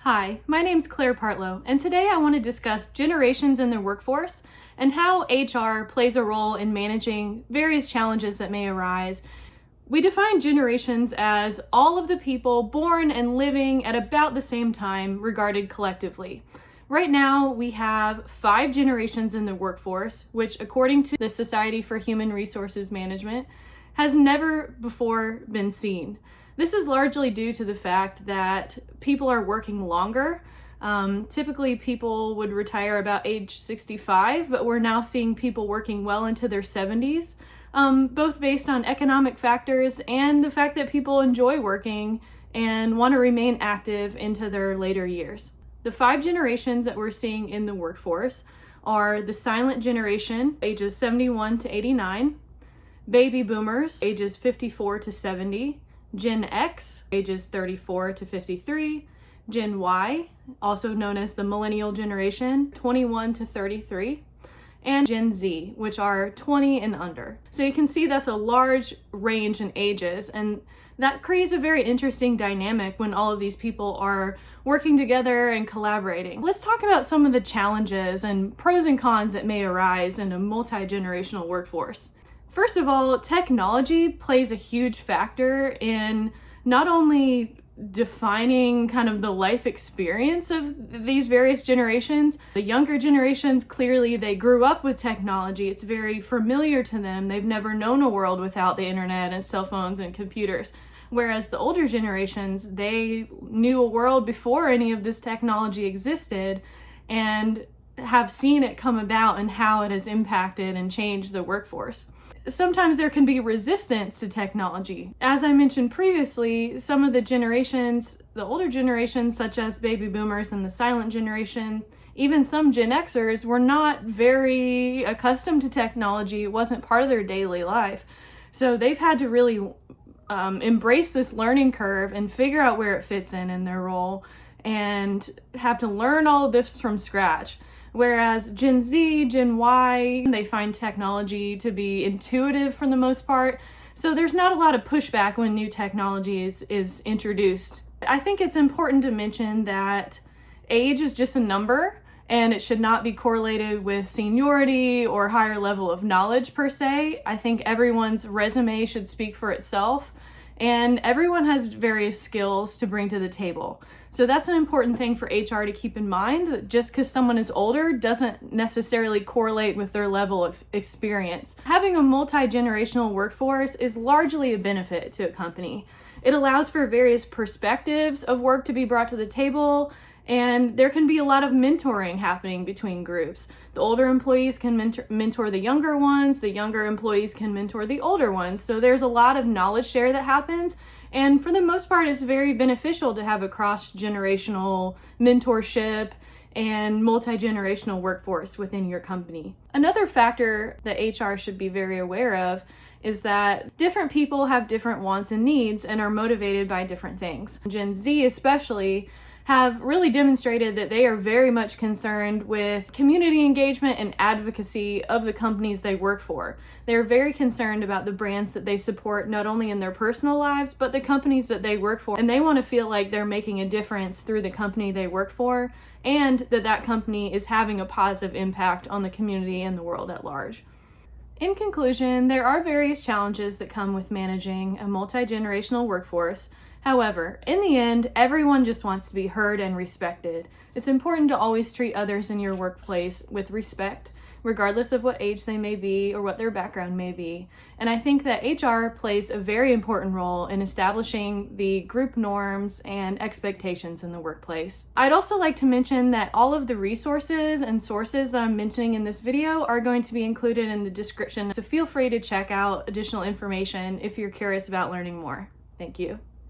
Hi, my name's Claire Partlow, and today I want to discuss generations in the workforce and how HR plays a role in managing various challenges that may arise. We define generations as all of the people born and living at about the same time regarded collectively. Right now, we have 5 generations in the workforce, which according to the Society for Human Resources Management, has never before been seen. This is largely due to the fact that people are working longer. Typically people would retire about age 65, but we're now seeing people working well into their 70s, both based on economic factors and the fact that people enjoy working and want to remain active into their later years. The 5 generations that we're seeing in the workforce are the silent generation, ages 71 to 89, baby boomers, ages 54 to 70, Gen X, ages 34 to 53, Gen Y, also known as the millennial generation, 21 to 33, and Gen Z, which are 20 and under. So you can see that's a large range in ages, and that creates a very interesting dynamic when all of these people are working together and collaborating. Let's talk about some of the challenges and pros and cons that may arise in a multi-generational workforce. First of all, technology plays a huge factor in not only defining kind of the life experience of these various generations. The younger generations, clearly they grew up with technology. It's very familiar to them. They've never known a world without the internet and cell phones and computers. Whereas the older generations, they knew a world before any of this technology existed and have seen it come about and how it has impacted and changed the workforce. Sometimes there can be resistance to technology. As I mentioned previously, some of the generations, the older generations such as baby boomers and the silent generation, even some Gen Xers were not very accustomed to technology. It wasn't part of their daily life. So they've had to really embrace this learning curve and figure out where it fits in their role and have to learn all of this from scratch. Whereas Gen Z, Gen Y, they find technology to be intuitive for the most part. So there's not a lot of pushback when new technology is introduced. I think it's important to mention that age is just a number and it should not be correlated with seniority or higher level of knowledge per se. I think everyone's resume should speak for itself. And everyone has various skills to bring to the table. So that's an important thing for HR to keep in mind, that just because someone is older doesn't necessarily correlate with their level of experience. Having a multi-generational workforce is largely a benefit to a company. It allows for various perspectives of work to be brought to the table, and there can be a lot of mentoring happening between groups. The older employees can mentor the younger ones, the younger employees can mentor the older ones. So there's a lot of knowledge share that happens. And for the most part, it's very beneficial to have a cross-generational mentorship and multi-generational workforce within your company. Another factor that HR should be very aware of is that different people have different wants and needs and are motivated by different things. Gen Z especially have really demonstrated that they are very much concerned with community engagement and advocacy of the companies they work for. They're very concerned about the brands that they support, not only in their personal lives, but the companies that they work for. And they want to feel like they're making a difference through the company they work for, and that company is having a positive impact on the community and the world at large. In conclusion, there are various challenges that come with managing a multi-generational workforce. However, in the end, everyone just wants to be heard and respected. It's important to always treat others in your workplace with respect, regardless of what age they may be or what their background may be. And I think that HR plays a very important role in establishing the group norms and expectations in the workplace. I'd also like to mention that all of the resources and sources that I'm mentioning in this video are going to be included in the description, so feel free to check out additional information if you're curious about learning more. Thank you.